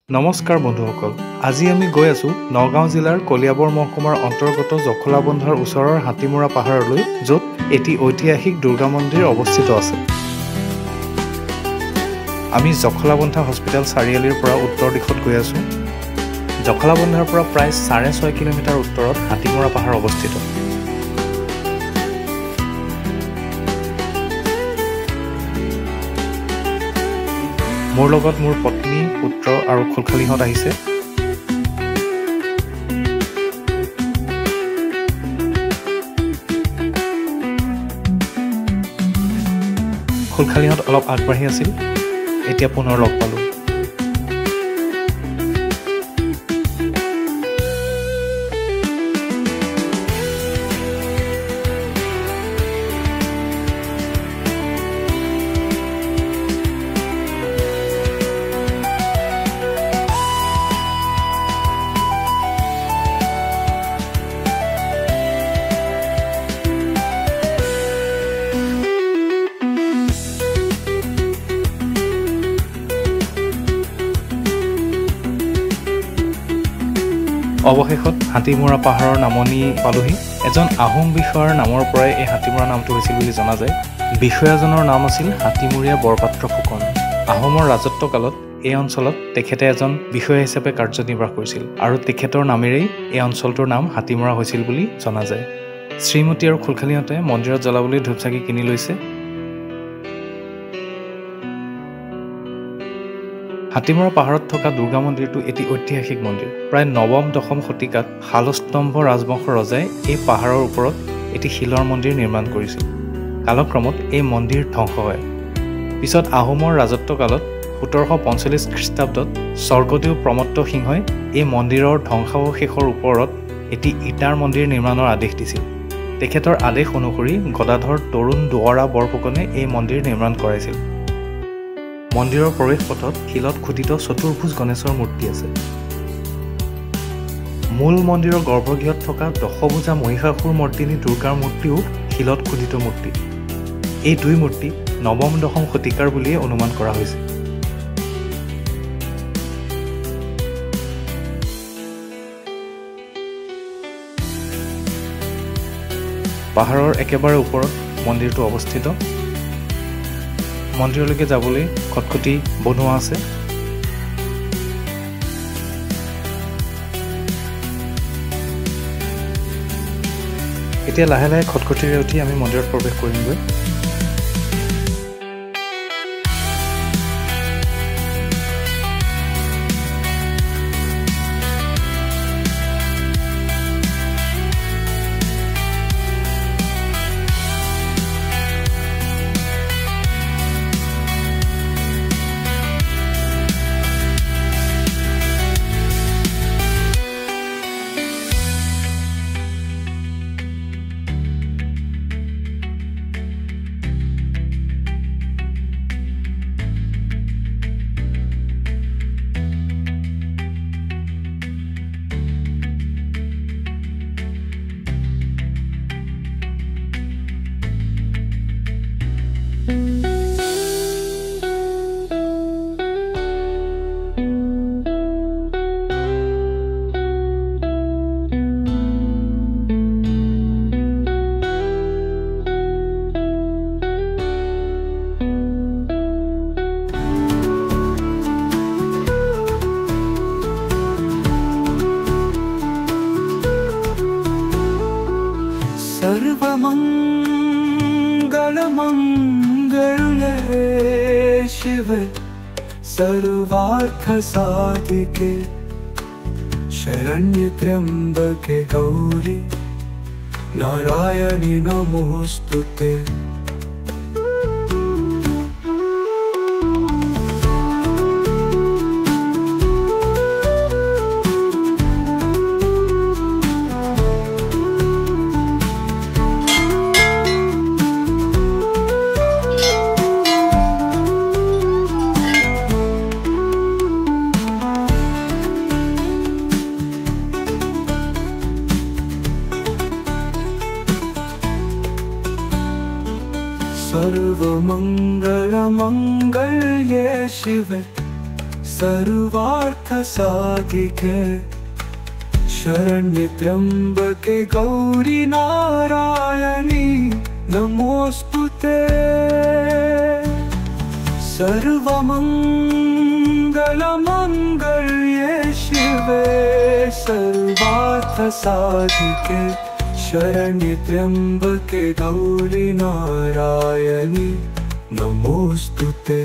নমস্কাৰ বন্ধুসকল, আজি আমি গৈ আছো নগাঁও জিলাৰ কলিয়াবৰ মহকুমাৰ অন্তৰ্গত জখলাবন্ধাৰ ওচৰৰ হাতীমৰা পাহাৰলৈ, য'ত এটি ঐতিহাসিক দুৰ্গা মন্দিৰ অৱস্থিত আছে। আমি জখলাবন্ধা হস্পিটেল চাৰিআলিৰ পৰা উত্তৰ দিশত গৈ আছো। জখলাবন্ধাৰ পৰা প্ৰায় 6.5 কিলোমিটাৰ উত্তৰত হাতীমৰা পাহাৰ অৱস্থিত। মোৰ লগত মোৰ পত্নী, পুত্ৰ আৰু খুলখালিহঁত আহিছে। খুলখালিহঁত অলপ আগবাঢ়ি আছিল, এতিয়া পুনৰ লগ পালোঁ। অৱশেষত হাতীমৰা পাহাৰৰ নামনি পালোহি। এজন আহোম বিষয়াৰ নামৰ পৰাই এই হাতীমৰা নামটো হৈছিল বুলি জনা যায়। বিষয়াজনৰ নাম আছিল হাতীমূৰীয়া বৰপাত্ৰ ফুকন। আহোমৰ ৰাজত্বকালত এই অঞ্চলত তেখেতে এজন বিষয়া হিচাপে কাৰ্যনিৰ্বাহ কৰিছিল আৰু তেখেতৰ নামেৰেই এই অঞ্চলটোৰ নাম হাতীমৰা হৈছিল বুলি জনা যায়। শ্ৰীমতী আৰু খুলখালিহঁতে মন্দিৰত জ্বলাবলৈ ধূপ চাকি কিনি লৈছে। হাতীমৰা পাহাৰত থকা দুৰ্গা মন্দিৰটো এটি ঐতিহাসিক মন্দিৰ। প্ৰায় 9ম-10ম শতিকাত শালস্তম্ভ ৰাজবংশৰ ৰজাই এই পাহাৰৰ ওপৰত এটি শিলৰ মন্দিৰ নিৰ্মাণ কৰিছিল। কালক্ৰমত এই মন্দিৰ ধ্বংস হয়। পিছত আহোমৰ ৰাজত্বকালত 1745 খ্ৰীষ্টাব্দত স্বৰ্গদেউ প্ৰমত্ত সিংহই এই মন্দিৰৰ ধ্বংসাৱশেষৰ ওপৰত এটি ইটাৰ মন্দিৰ নিৰ্মাণৰ আদেশ দিছিল। তেখেতৰ আদেশ অনুসৰি গদাধৰ তৰুণ দুৱৰা বৰফুকনে এই মন্দিৰ নিৰ্মাণ কৰাইছিল। মন্দিৰৰ প্ৰৱেশ পথত শিলত খোদিত চতুৰ্ভুজ গণেশৰ মূৰ্তি আছে। মূল মন্দিৰৰ গৰ্ভগৃহত থকা দশভুজা মহিষাসুৰ মৰ্দিনী দুৰ্গাৰ মূৰ্তিও শিলত খোদিত মূৰ্তি। এই দুই মূৰ্তি 9ম-10ম শতিকাৰ বুলিয়ে অনুমান কৰা হৈছে। পাহাৰৰ একেবাৰে ওপৰত মন্দিৰটো অৱস্থিত। মন্দিৰলৈকে যাবলৈ খটখটি বনোৱা আছে। এতিয়া লাহে লাহে খটখটিৰে উঠি আমি মন্দিৰত প্ৰৱেশ কৰিমগৈ। सर्वमंगलमंगले शिव सर्वार्थ साधिके शरण्य त्र्यंबके गौरी नारायणी नमोस्तुते। सर्वमंगलमंगल्ये शिवे सर्वार्थ साधिके शरण्ये त्र्यंबके गौरी नारायणी नमोस्तुते सर्वमंगलमंगल्ये शिवे सर्वार्थ साधिके शरण्ये त्र्यंबके गौरी नारायणी नमोस्तुते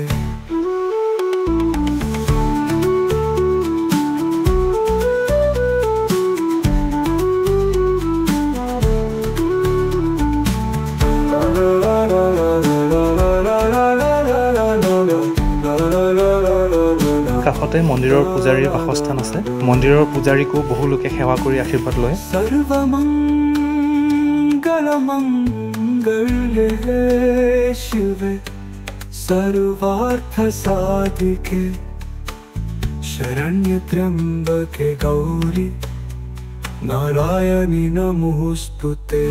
কাষতে মন্দিৰৰ পূজাৰীৰ বাসস্থান আছে মন্দিৰৰ পূজাৰীকো বহু লোকে সেৱা কৰি আশীৰ্বাদ লয় सर्वमंगलमंगल्ये शिवे सर्वार्थ साधिके शरण्ये त्र्यंबके गौरी नारायणी नमोस्तुते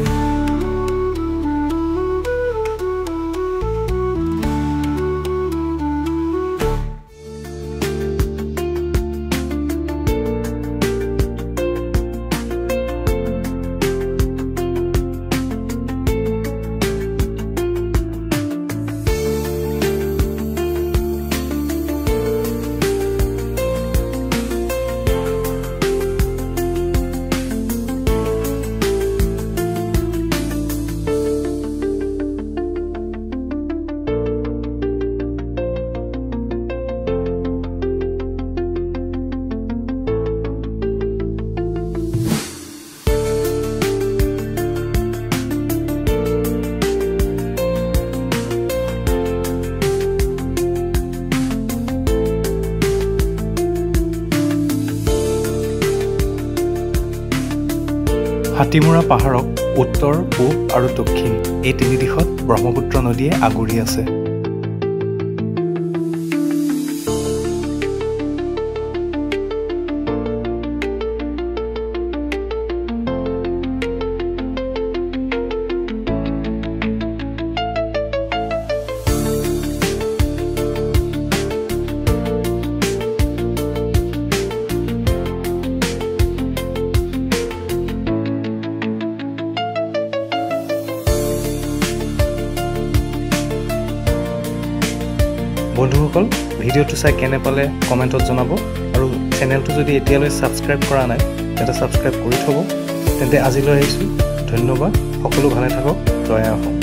হাতীমূৰা পাহাৰক উত্তৰ পূব আৰু দক্ষিণ এই তিনি দিশত ব্ৰহ্মপুত্ৰ নদীয়ে আগুৰি আছে বন্ধুসকল ভিডিওটো চাই কেনে পালে কমেন্টত জনাব আৰু চেনেলটো যদি এতিয়ালৈ সাবস্ক্ৰাইব কৰা নাই তেন্তে সাবস্ক্ৰাইব কৰি থব তেন্তে আজিলৈ আহিছো ধন্যবাদ সকলো ভালে থাকক জয় অসম